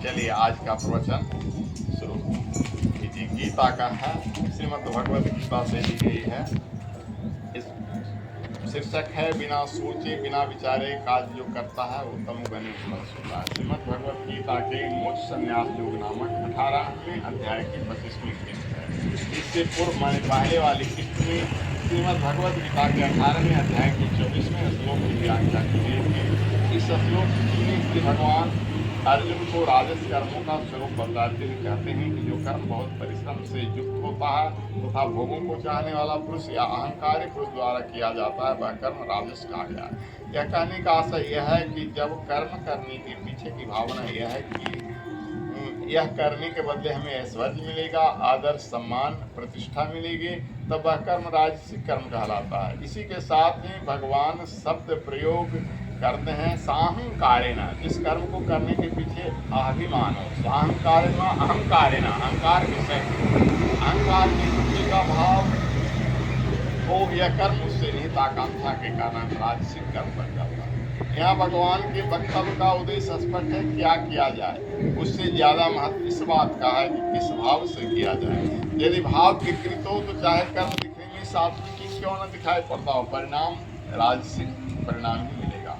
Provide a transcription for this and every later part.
चलिए आज का प्रवचन शुरू कीजिए। गीता का है, श्रीमद् भगवद गीता से ली गई है। इस शीर्षक है बिना सोचे बिना विचारे काज जो करता है वो तमोगुणी होता है। श्रीमद् भगवद गीता के मोक्ष संन्यास योग नामक 18वें अध्याय की 25वीं किस्त है। इससे पूर्व मैंने पहले वाली किस्त में श्रीमद् भगवद गीता के 18वें अध्याय के 24वें श्लोक की व्याख्या की गई थी। इस श्लोक में श्री भगवान अर्जुन को राजस कर्मों का स्वरूप बताते हुए कहते हैं कि जो कर्म बहुत परिश्रम से युक्त होता है तथा भोगों को चाहने वाला पुरुष या अहंकारी पुरुष द्वारा किया जाता है वह कर्म राजस कहा गया है। यह कहने का आशय यह है कि जब कर्म करने के पीछे की भावना यह है कि यह करने के बदले हमें ऐश्वर्य मिलेगा, आदर, सम्मान, प्रतिष्ठा मिलेगी, तब वह कर्म राजसिक कर्म कहलाता है। इसी के साथ ही भगवान शब्द प्रयोग करते हैं साहंकारेण, जिस कर्म को करने के पीछे अभिमान हो। साहंकारेण अहंकारेण, अहंकार विषय अहंकार की बुद्धि का भाव हो, यह कर्म उससे निहित आकांक्षा के कारण राजसिक कर्म बन जाता है। यहाँ भगवान के वक्तव्य का उद्देश्य स्पष्ट है, क्या किया जाए। उससे ज्यादा महत्व इस बात का है कि किस भाव से किया जाए। यदि भाव विकृत हो तो चाहे कर्म दिखने में सात्विक क्यों न दिखाई पड़ता हो, परिणाम राजसिक परिणाम ही मिलेगा।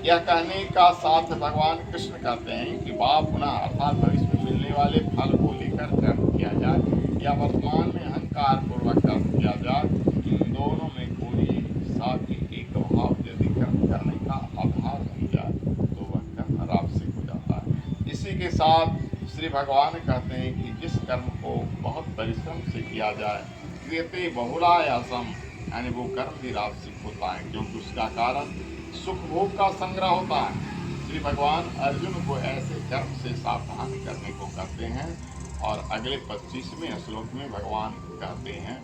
यह कहने का साथ भगवान कृष्ण कहते हैं कि पुनः अर्थात भविष्य में मिलने वाले फल को लेकर कर्म किया जाए या वर्तमान में अहंकार पूर्वक कर्म किया जाए, इन दोनों में कोई साथ ही एक भाव यदि कर्म करने का अभाव हो जाए तो वह कर्म राजसिक हो जाता है। इसी के साथ श्री भगवान कहते हैं कि जिस कर्म को बहुत परिश्रम से किया जाए क्रियते बहुलायासम, यानी वो कर्म भी राजसिक होता है क्योंकि उसका कारण सुख भोग का संग्रह होता है। श्री भगवान अर्जुन को ऐसे कर्म से सावधान करने को कहते हैं और अगले 25वें श्लोक में भगवान कहते हैं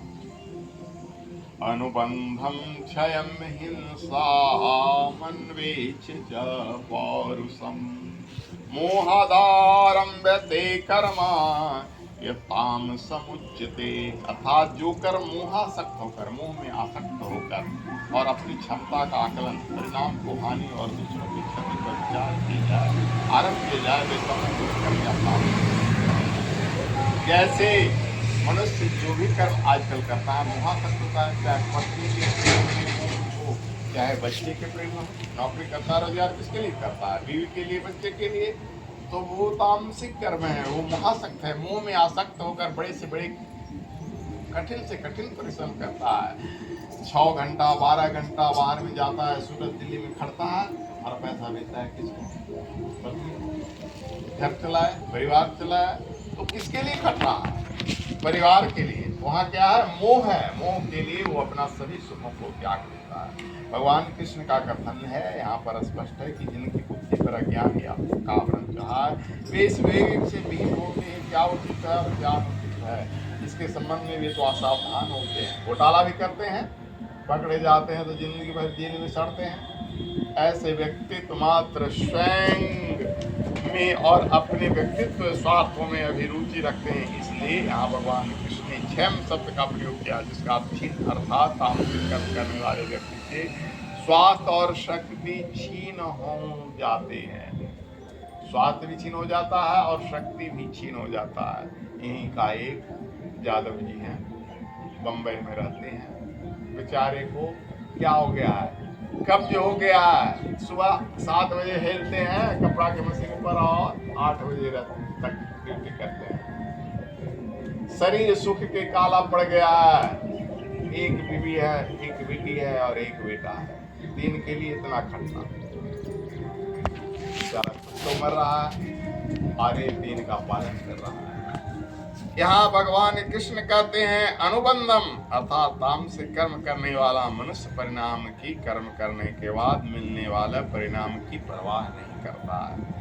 अनुबंधम क्षयम हिंसा मन्वेच च पौरुषम मोहाधारम व्यते कर्मा यताम समुच्यते, अर्थात जो कर्म मोहासक्त होकर, मोह में आसक्त होकर और अपनी क्षमता का आकलन, परिणाम को हानि और दूसरों की क्षति पर विचार की जाए, आरंभ किया जाए, वे कर्म जाता है। जैसे मनुष्य जो भी कर्म आजकल करता है मोहासक्त होता है, चाहे पत्नी के प्रेम में हो, चाहे बच्चे के प्रेम में हो, नौकरी करता रोजगार किसके लिए करता है, बीवी के लिए, बच्चे के लिए, तो वो तामसिक कर्म है, वो मोहासक्त है, मोह में आसक्त होकर बड़े से बड़े कठिन से कठिन परिश्रम करता है। 6 घंटा 12 घंटा बाहर में जाता है, सूरत दिल्ली में खड़ता है और पैसा देता है किसको, घर चलाए, परिवार चलाए, तो किसके लिए खट रहा है, परिवार के लिए। वहाँ क्या है, मोह है, मोह के लिए वो अपना सभी सुखों को त्याग देता है। भगवान कृष्ण का कथन है, यहाँ पर स्पष्ट है कि जिनकी बुद्धि पर अज्ञान या का आवरण कहा है वे इस वेग से विहीन होते हैं, क्या उचित है और क्या अनुचित है इसके संबंध में वे तो असावधान होते हैं, घोटाला भी करते हैं, पकड़े जाते हैं तो जिंदगी भर जेल में सड़ते हैं। ऐसे व्यक्तित्व मात्र स्वयं में और अपने व्यक्तित्व स्वार्थों में अभिरुचि रखते हैं। इसलिए यहाँ भगवान कृष्ण ने क्षम शब्द का प्रयोग किया, जिसका अर्थ अर्थात तामसिक कर्म करने वाले व्यक्ति के स्वास्थ्य और शक्ति छीन हो जाते हैं। स्वास्थ्य भी छीन हो जाता है और शक्ति भी छीन हो जाता है। यहीं का एक यादव जी हैं, बम्बई में रहते हैं, बेचारे को क्या हो गया है, कब्ज हो गया है। सुबह 7 बजे हिलते हैं कपड़ा के मशीन पर और 8 बजे तक ड्यूटी करते हैं। शरीर सुख के काला पड़ गया है। एक बीवी है, एक बेटी है और एक बेटा है, 3 के लिए इतना खटना, तो मर रहा है और एक 3 का पालन कर रहा है। यहाँ भगवान कृष्ण कहते हैं अनुबंधम, अर्थात तामसिक कर्म करने वाला मनुष्य परिणाम की, कर्म करने के बाद मिलने वाला परिणाम की परवाह नहीं करता है।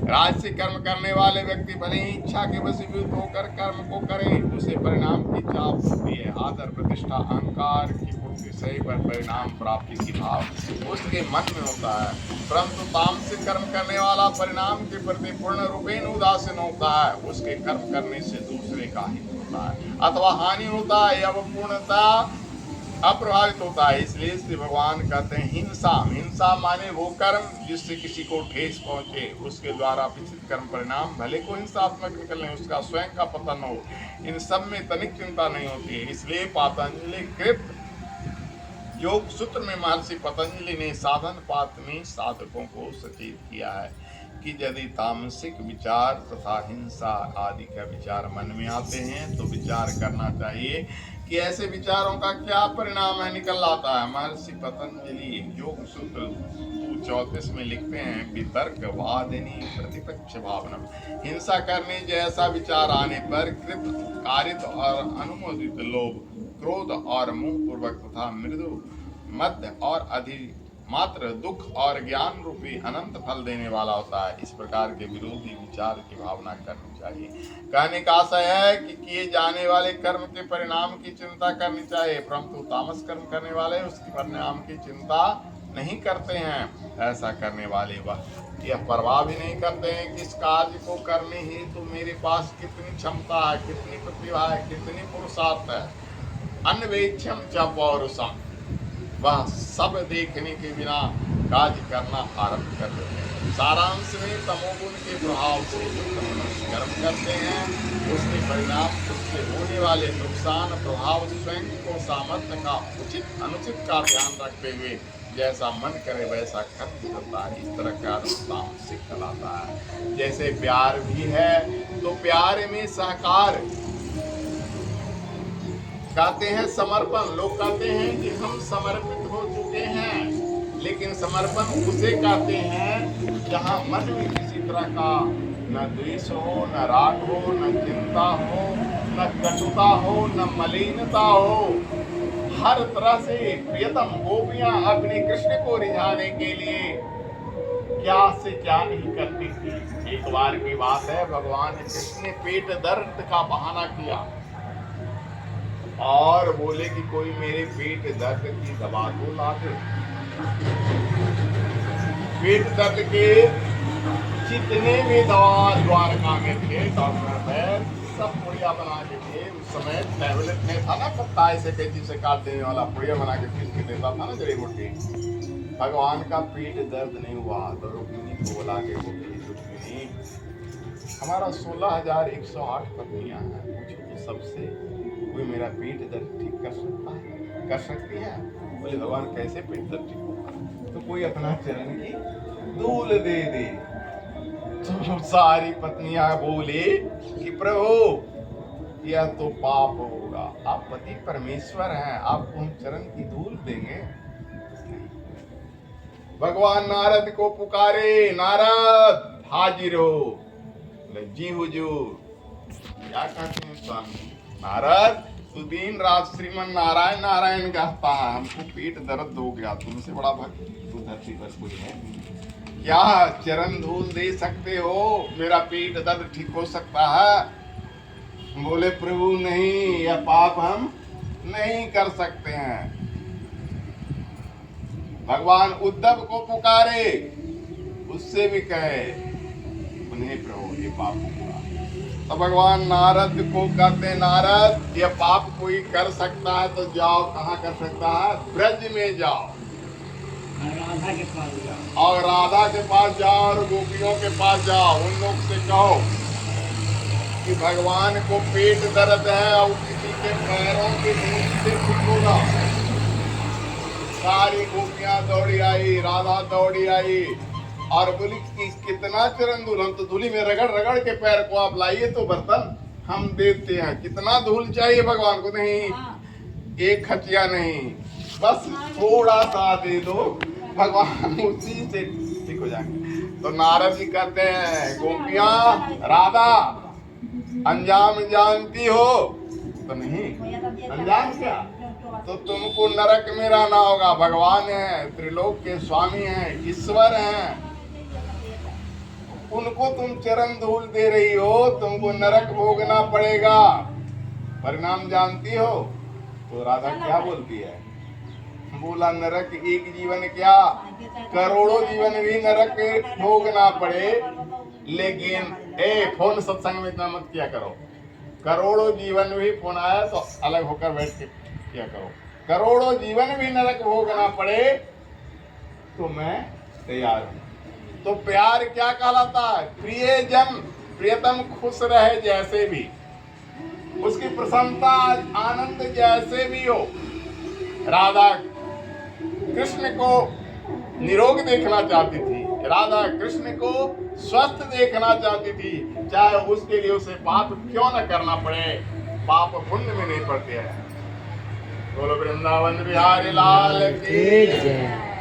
राजसिक कर्म करने वाले व्यक्ति भले ही इच्छा के वशीभूत होकर कर्म को करें, उसे परिणाम की चाप होती है, आदर, प्रतिष्ठा, अहंकार की पूर्ति, सही पर परिणाम प्राप्ति की भाव उसके मन में होता है। परंतु तामसिक कर्म करने वाला परिणाम के प्रति पूर्ण रूपेण उदासीन होता है, उसके कर्म करने से दूसरे का हित होता है अथवा हानि होता है, या वह पूर्णता अप्रभावित होता है। इसलिए श्री भगवान कहते हैं हिंसा। हिंसा माने वो कर्म जिससे किसी को ठेस पहुंचे, उसके द्वारा अपेक्षित कर्म परिणाम भले को हिंसात्मक निकलने, उसका स्वयं का पतन हो, इन सब में तनिक चिंता नहीं होती है। इसलिए पतंजलि कृत योग सूत्र में महर्षि पतंजलि ने साधन पात में साधकों को सचेत किया है कि यदि तामसिक विचार तथा हिंसा आदि का विचार मन में आते हैं तो विचार करना चाहिए कि ऐसे विचारों का क्या परिणाम है निकल आता है। महर्षि पतंजलि योग सूत्र 34 में लिखते हैं, वितर्क वादिनी प्रतिपक्ष भावना, हिंसा करने जैसा विचार आने पर कृत कारित और अनुमोदित लोभ, क्रोध और मुंह पूर्वक तथा मृदु मध्य और अधिक मात्र दुख और ज्ञान रूपी अनंत फल देने वाला होता है। इस प्रकार के विरोधी विचार की भावना करनी चाहिए। कहने का आशय है कि किए जाने वाले कर्म के परिणाम की चिंता करनी चाहिए, परंतु तामस कर्म करने वाले उसके परिणाम की चिंता नहीं करते हैं। ऐसा करने वाले वह यह परवाह भी नहीं करते हैं कि इस कार्य को करने ही तो मेरे पास कितनी क्षमता है, कितनी प्रतिभा है, कितनी पुरुषार्थ है। अन्वेक्षम च पौरुषम, वह सब देखने के बिना कार्य करना आरंभ कर देते हैं। सारांश में तमोगुण के प्रभाव से जो मनुष्य कर्म करते हैं उसके परिणाम, उससे होने वाले नुकसान प्रभाव स्वयं को सामर्थ्य का उचित अनुचित का ध्यान रखते हुए जैसा मन करे वैसा खर्च करता है। इस तरह का तामसिक कहलाता है। जैसे प्यार भी है तो प्यार में सहकार कहते हैं, समर्पण। लोग कहते हैं कि हम समर्पित हो चुके हैं, लेकिन समर्पण उसे कहते हैं जहां मन में किसी तरह का न द्वेष हो, न राग हो, न चिंता हो, न कटुता हो, न मलिनता हो। हर तरह से प्रियतम गोपियां अपने कृष्ण को रिझाने के लिए क्या से क्या नहीं करती थी। एक बार की बात है, भगवान कृष्ण ने पेट दर्द का बहाना किया और बोले कि कोई मेरे पेट दर्द की दवा तो ला दे। पेट दर्द के जितने भी दवा द्वारका में थे, डॉक्टर वैद्य सब पुड़िया बना के थे। उस समय टैबलेट नहीं था ना, पत्ता ऐसे कैंची से काट देने वाला, पुड़िया बना के पीस के देता था ना जड़ी बूटी। भगवान का पेट दर्द नहीं हुआ तो रुक्मिणी को बुला के बोली, रुक्मिणी हमारा 16,108 पत्नियां हैं, पूछो तो सबसे कोई मेरा पेट दर्द ठीक कर सकता है, कर सकती है? बोले भगवान कैसे पेट दर्द ठीक होगा? तो कोई अपना चरण की धूल दे दे। तो सारी पत्नियां बोले कि प्रभु यह तो पाप होगा, आप पति परमेश्वर हैं, आपको हम चरण की धूल देंगे? भगवान नारद को पुकारे, नारद हाजिर हो। जी हुजूर। क्या कहते हैं स्वामी? नारद तू दिन रात श्रीमन नारायण नारायण कहता है, हमको पेट दर्द हो गया, तुमसे बड़ा भक्त तू धरती पर कोई है? क्या चरण धूल दे सकते हो? मेरा पेट दर्द ठीक हो सकता है? बोले प्रभु नहीं, यह पाप हम नहीं कर सकते हैं। भगवान उद्धव को पुकारे, उससे भी कहे उन्हें प्रभु ये पाप हुआ। तो भगवान नारद को कहते, नारद ये पाप कोई कर सकता है तो जाओ, कहाँ कर सकता है? ब्रज में जाओ राधा के पास जाओ, और राधा के पास जाओ और गोपियों के पास जाओ। उन लोग से कहो कि भगवान को पेट दर्द है और किसी के पैरों के नीचे से ठीक होगा। सारी गोपियां दौड़ी आई, राधा दौड़ी आई और बोली कि कितना चरण धूल, हम तो धूली में रगड़ रगड़ के पैर को आप लाइए तो बर्तन हम देते हैं। कितना धूल चाहिए भगवान को? नहीं, एक खटिया नहीं, बस थोड़ा सा दे दो, भगवान उसी से ठीक हो जाएंगे। तो नारद जी कहते हैं, गोपियां राधा अंजाम जानती हो? तो नहीं, अंजाम क्या? तो तुमको नरक में रहना होगा। भगवान है, त्रिलोक के स्वामी हैं, ईश्वर हैं, उनको तुम चरण धूल दे रही हो, तुमको नरक भोगना पड़ेगा। परिणाम जानती हो? तो राधा क्या बोलती है? बोला नरक एक जीवन क्या, करोड़ों जीवन भी नरक भोगना पड़े, लेकिन फोन सत्संग में इतना मत किया करो। करोड़ों जीवन भी फोन आया तो अलग होकर बैठ के किया करो। करोड़ों जीवन भी नरक भोगना पड़े तो मैं तैयार हूं। तो प्यार क्या कहलाता है? प्रियजन, प्रियतम खुश रहे जैसे भी, उसकी प्रसन्नता आनंद जैसे भी हो। राधा कृष्ण को निरोग देखना चाहती थी, राधा कृष्ण को स्वस्थ देखना चाहती थी, चाहे उसके लिए उसे पाप क्यों न करना पड़े, पाप पुण्य में नहीं पड़ते हैं। बोलो वृंदावन बिहारी लाल की जय।